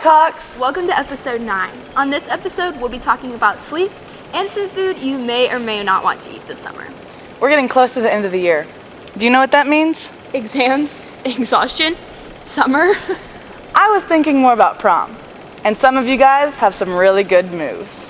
Talks! Welcome to episode 9. On this episode, we'll be talking about sleep and some food you may or may not want to eat this summer. We're getting close to the end of the year. Do you know what that means? Exams, exhaustion, summer. I was thinking more about prom, and some of you guys have some really good moves.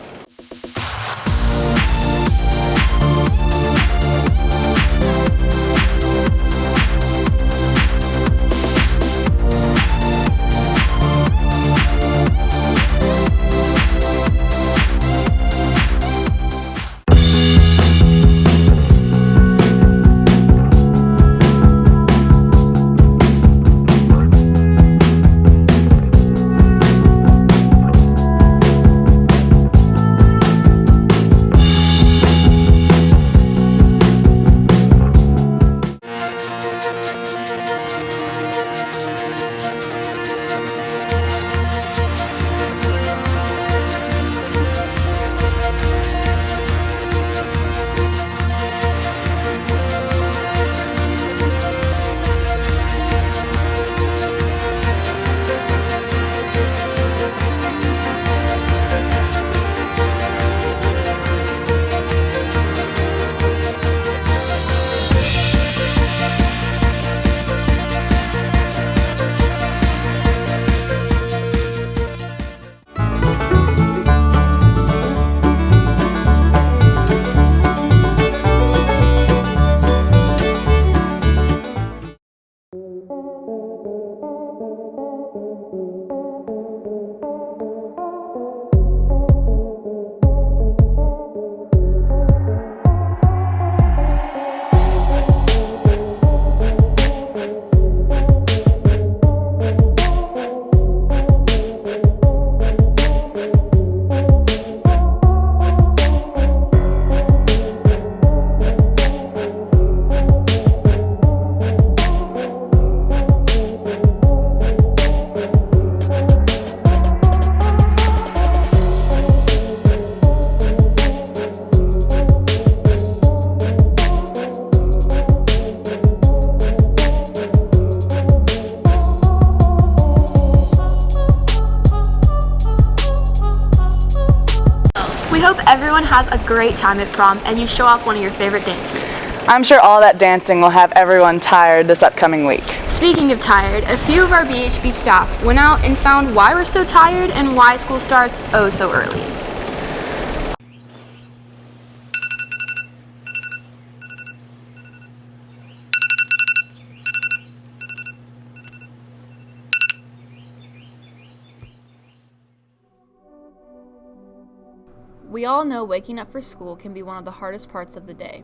We hope everyone has a great time at prom and you show off one of your favorite dance moves. I'm sure all that dancing will have everyone tired this upcoming week. Speaking of tired, a few of our BHB staff went out and found why we're so tired and why school starts oh so early. We all know waking up for school can be one of the hardest parts of the day.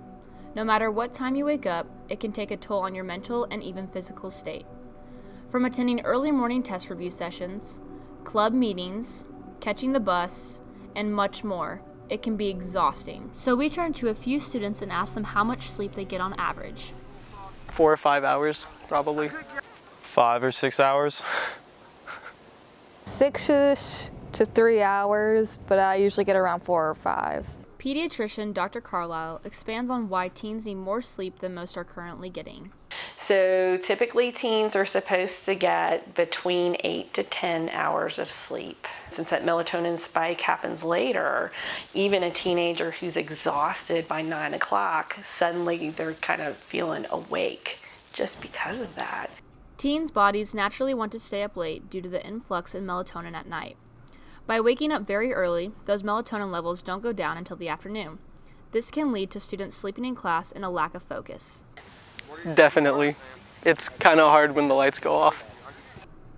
No matter what time you wake up, it can take a toll on your mental and even physical state. From attending early morning test review sessions, club meetings, catching the bus, and much more, it can be exhausting. So we turned to a few students and asked them how much sleep they get on average. 4 or 5 hours, probably. 5 or 6 hours. 6-ish to 3 hours, but I usually get around 4 or 5. Pediatrician Dr. Carlisle expands on why teens need more sleep than most are currently getting. So typically teens are supposed to get between 8 to 10 hours of sleep. Since that melatonin spike happens later, even a teenager who's exhausted by 9 o'clock, suddenly they're kind of feeling awake just because of that. Teens' bodies naturally want to stay up late due to the influx in melatonin at night. By waking up very early, those melatonin levels don't go down until the afternoon. This can lead to students sleeping in class and a lack of focus. Definitely. It's kind of hard when the lights go off.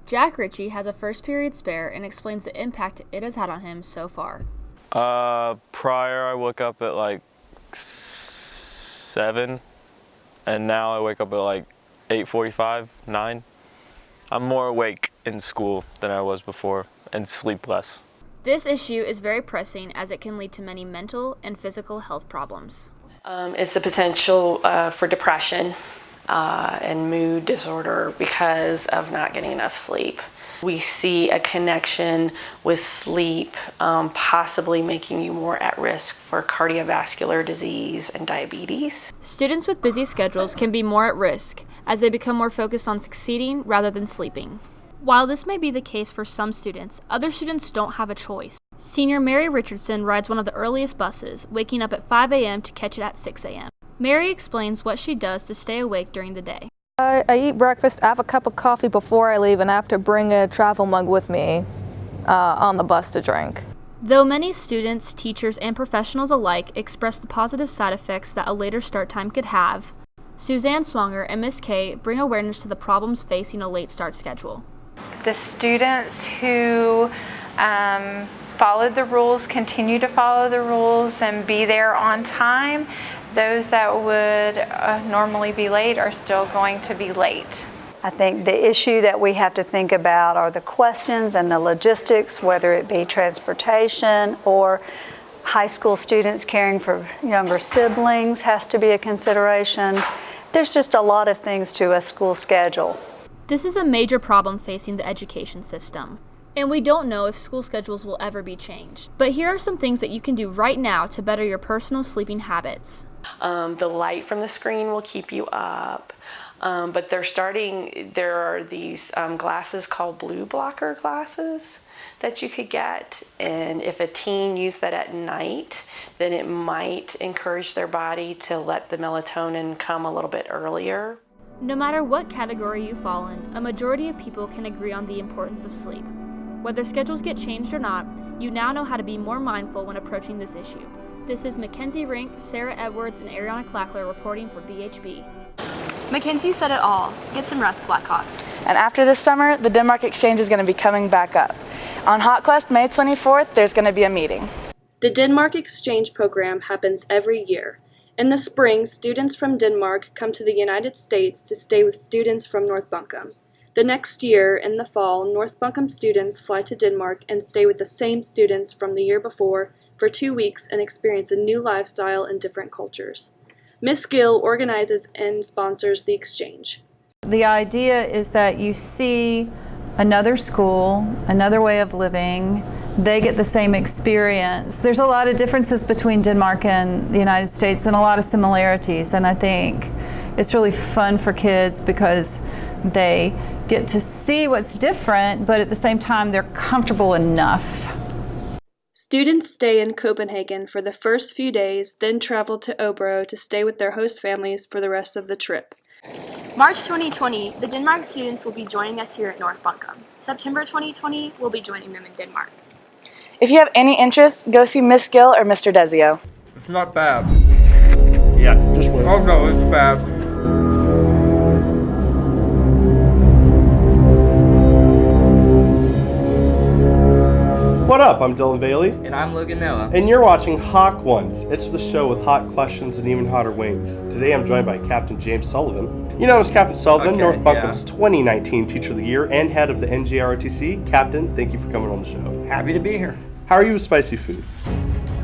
Jack Ritchie has a first period spare and explains the impact it has had on him so far. Prior I woke up at like 7, and now I wake up at like 8:45, 9. I'm more awake in school than I was before and sleep less. This issue is very pressing as it can lead to many mental and physical health problems. It's the potential for depression and mood disorder because of not getting enough sleep. We see a connection with sleep possibly making you more at risk for cardiovascular disease and diabetes. Students with busy schedules can be more at risk as they become more focused on succeeding rather than sleeping. While this may be the case for some students, other students don't have a choice. Senior Mary Richardson rides one of the earliest buses, waking up at 5 a.m. to catch it at 6 a.m. Mary explains what she does to stay awake during the day. I eat breakfast, I have a cup of coffee before I leave, and I have to bring a travel mug with me on the bus to drink. Though many students, teachers, and professionals alike express the positive side effects that a later start time could have, Suzanne Swanger and Miss Kay bring awareness to the problems facing a late start schedule. The students who followed the rules continue to follow the rules and be there on time. Those that would normally be late are still going to be late. I think the issue that we have to think about are the questions and the logistics, whether it be transportation or high school students caring for younger siblings has to be a consideration. There's just a lot of things to a school schedule. This is a major problem facing the education system, and we don't know if school schedules will ever be changed. But here are some things that you can do right now to better your personal sleeping habits. The light from the screen will keep you up, but there are these glasses called blue blocker glasses that you could get, and if a teen used that at night, then it might encourage their body to let the melatonin come a little bit earlier. No matter what category you fall in, a majority of people can agree on the importance of sleep. Whether schedules get changed or not, you now know how to be more mindful when approaching this issue. This is Mackenzie Rink, Sarah Edwards, and Ariana Clackler reporting for BHB. Mackenzie said it all. Get some rest, Blackhawks. And after this summer, the Denmark Exchange is going to be coming back up. On HotQuest, May 24th, there's going to be a meeting. The Denmark Exchange program happens every year. In the spring, students from Denmark come to the United States to stay with students from North Buncombe. The next year, in the fall, North Buncombe students fly to Denmark and stay with the same students from the year before for 2 weeks and experience a new lifestyle and different cultures. Miss Gill organizes and sponsors the exchange. The idea is that you see another school, another way of living. They get the same experience. There's a lot of differences between Denmark and the United States and a lot of similarities, and I think it's really fun for kids because they get to see what's different, but at the same time they're comfortable enough. Students stay in Copenhagen for the first few days, then travel to Obro to stay with their host families for the rest of the trip. March 2020, the Denmark students will be joining us here at North Buncombe. September 2020, we'll be joining them in Denmark. If you have any interest, go see Miss Gill or Mr. Desio. It's not bad. Yeah, just wait. Oh no, it's bad. What up? I'm Dylan Bailey. And I'm Logan Noah. And you're watching Hawk Ones. It's the show with hot questions and even hotter wings. Today I'm joined by Captain James Sullivan. You know him as Captain Sullivan, Okay, North Buncombe's 2019 Teacher of the Year and head of the NJROTC. Captain, thank you for coming on the show. Happy to be here. How are you with spicy food?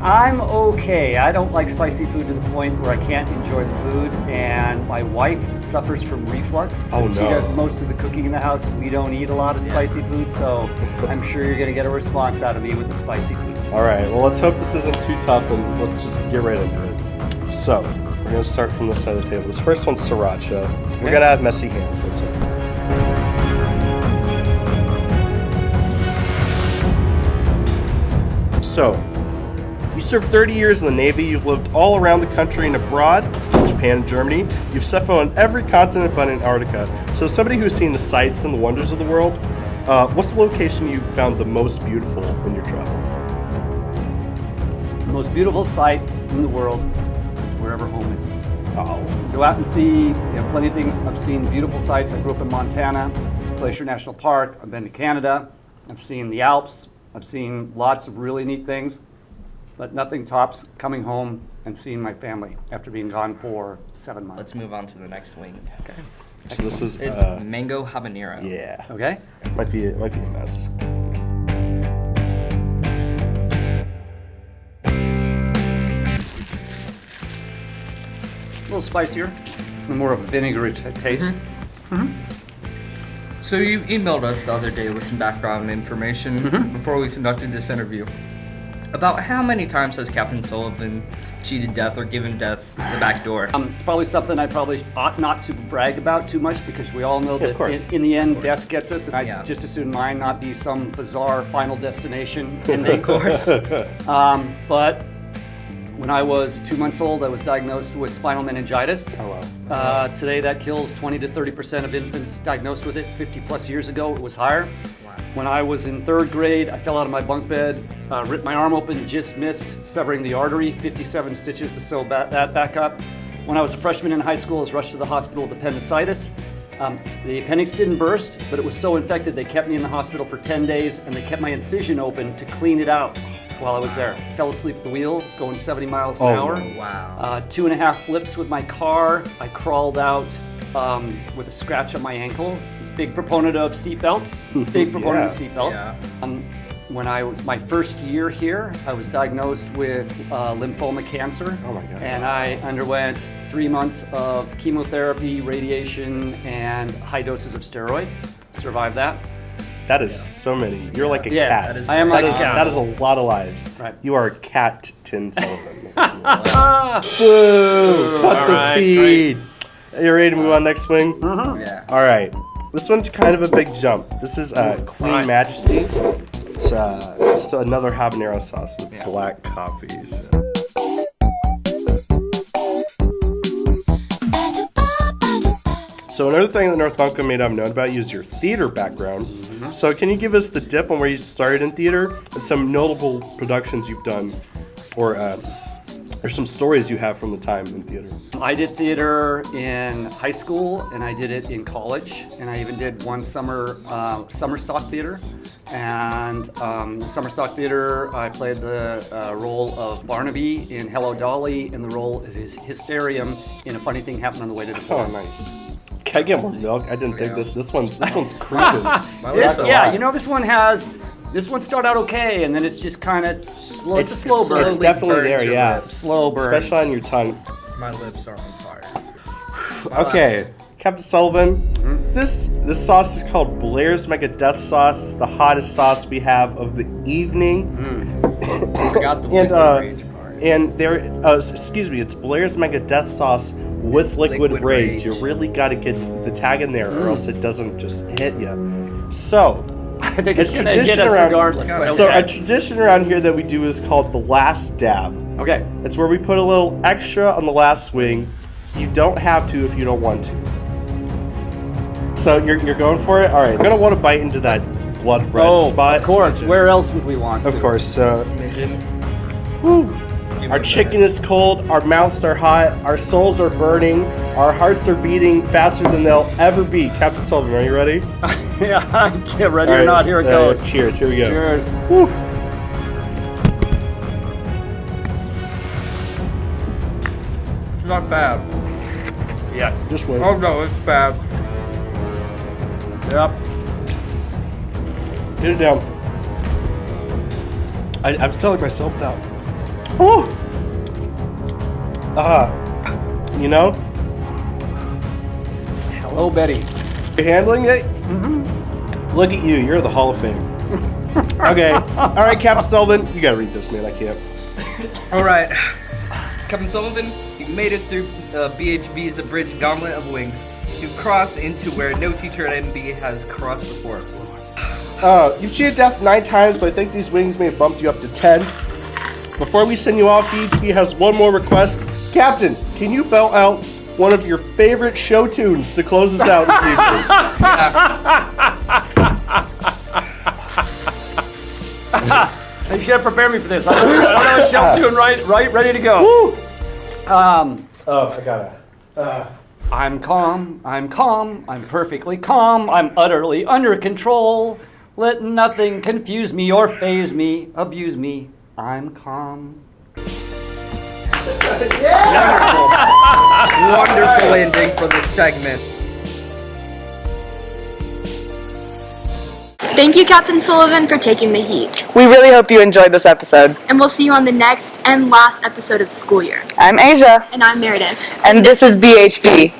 I'm okay. I don't like spicy food to the point where I can't enjoy the food, and my wife suffers from reflux. Oh, no. She does most of the cooking in the house. We don't eat a lot of spicy food, so I'm sure you're going to get a response out of me with the spicy food. All right, well, let's hope this isn't too tough, and let's just get right into it. So, we're going to start from this side of the table. This first one's sriracha. We're going to have messy hands. What's up? So, you served 30 years in the Navy, you've lived all around the country and abroad, Japan and Germany. You've set foot on every continent but Antarctica. So as somebody who's seen the sights and the wonders of the world, what's the location you've found the most beautiful in your travels? The most beautiful sight in the world is wherever home is. Go out and see, plenty of things. I've seen beautiful sights. I grew up in Montana, Glacier National Park. I've been to Canada. I've seen the Alps. I've seen lots of really neat things. But nothing tops coming home and seeing my family after being gone for 7 months. Let's move on to the next wing. Okay. So this is it's mango habanero. Yeah. Okay. Might be a mess. A little spicier, more of a vinegary taste. So you emailed us the other day with some background information before we conducted this interview. About how many times has Captain Sullivan cheated death or given death the back door? It's probably something I probably ought not to brag about too much because we all know that in the end, death gets us, and I just assume mine not be some bizarre final destination ending course. But when I was 2 months old, I was diagnosed with spinal meningitis. Oh, wow. Today, that kills 20 to 30% of infants diagnosed with it. 50 plus years ago, it was higher. When I was in 3rd grade, I fell out of my bunk bed, ripped my arm open, just missed severing the artery, 57 stitches to sew that back up. When I was a freshman in high school, I was rushed to the hospital with appendicitis. The appendix didn't burst, but it was so infected they kept me in the hospital for 10 days and they kept my incision open to clean it out while I was there. Fell asleep at the wheel, going 70 miles an hour. Wow. 2.5 flips with my car. I crawled out with a scratch on my ankle. Big proponent of seatbelts. Big proponent of seatbelts. Yeah. When I was my first year here, I was diagnosed with lymphoma cancer. Oh my God. And I underwent 3 months of chemotherapy, radiation, and high doses of steroid. Survived that. That is so many. You're like a cat. I am like a cat. That is a lot of lives. Right. You are a cat, Tin Sullivan. Boo! All Cut the feed. You ready to move on next swing? Yeah. All right. This one's kind of a big jump. This is Queen Majesty. It's just another habanero sauce with black coffee. So another thing that North Buncombe may not have known about you is your theater background. So can you give us the dip on where you started in theater and some notable productions you've done, or some stories you have from the time in theater? I did theater in high school and I did it in college, and I even did one summer stock theater. And summer stock theater, I played the role of Barnaby in Hello Dolly, and the role of his Hysterium in A Funny Thing Happened on the Way to the Forum. Oh, nice. Can I get more milk? I didn't think this one's creeping. This one started out okay, and then it's just kind of slow. It's a slow burn. It's definitely there, yeah. It's a slow burn. Especially on your tongue. My lips are on fire. Okay, Captain Sullivan, this sauce is called Blair's Mega Death Sauce. It's the hottest sauce we have of the evening. I forgot the liquid rage part. And it's Blair's Mega Death Sauce with liquid rage. You really got to get the tag in there, or else it doesn't just hit you. So, I think it's going to hit us regardless. So a tradition around here that we do is called the last dab. Okay. It's where we put a little extra on the last swing. You don't have to if you don't want to. So you're going for it? All right. You're going to want to bite into that blood red spot. Of course. Where else would we want to? Of course. So, Smidgen. woo. Our chicken is cold, our mouths are hot, our souls are burning, our hearts are beating faster than they'll ever beat. Captain Sullivan, are you ready? Yeah, get ready or not. Here it goes. Cheers. Here we go. Cheers. Woo. It's not bad. Yeah, just wait. Oh no, it's bad. Yep. Get it down. I was telling myself that. Woo. You know? Hello, Betty. You're handling it? Look at you. You're the Hall of Fame. Okay. All right, Captain Sullivan. You gotta read this, man. I can't. All right. Captain Sullivan, you made it through BHB's abridged gauntlet of wings. You've crossed into where no teacher at MB has crossed before. You've cheated death 9 times, but I think these wings may have bumped you up to 10. Before we send you off, BHB has one more request. Captain, can you belt out one of your favorite show tunes to close us out this evening? You should have prepared me for this. I don't have a show tune right, ready to go. Woo! I gotta. I'm calm, I'm perfectly calm, I'm utterly under control. Let nothing confuse me or faze me, abuse me. I'm calm. Wonderful ending for this segment. Thank you, Captain Sullivan, for taking the heat. We really hope you enjoyed this episode. And we'll see you on the next and last episode of the school year. I'm Asia. And I'm Meredith. And this is BHB.